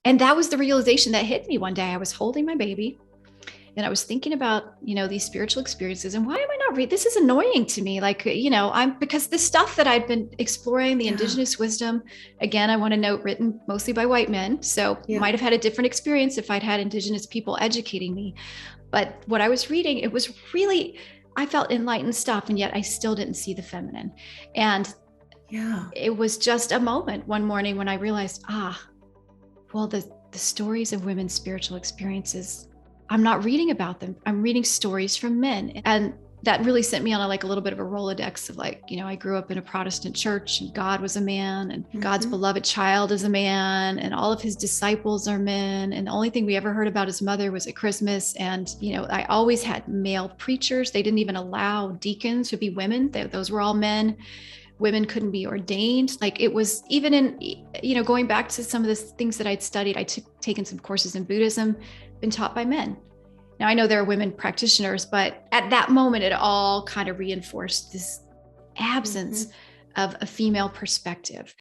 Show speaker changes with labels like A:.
A: And that was the realization that hit me one day. I was holding my baby and I was thinking about, these spiritual experiences and why am I not reading? This is annoying to me. Like, because the stuff that I'd been exploring, the indigenous wisdom, again, I want to note, written mostly by white men. So might have had a different experience if I'd had indigenous people educating me. But what I was reading, it was really, I felt enlightened stuff. And yet I still didn't see the feminine. And it was just a moment one morning when I realized, well, the stories of women's spiritual experiences, I'm not reading about them. I'm reading stories from men. And that really sent me on a little bit of a Rolodex of I grew up in a Protestant church and God was a man and God's beloved child is a man and all of his disciples are men. And the only thing we ever heard about his mother was at Christmas. And, I always had male preachers. They didn't even allow deacons to be women. Those were all men. Women couldn't be ordained. It was even in, going back to some of the things that I'd studied, taken some courses in Buddhism, been taught by men. Now I know there are women practitioners, but at that moment, it all kind of reinforced this absence of a female perspective.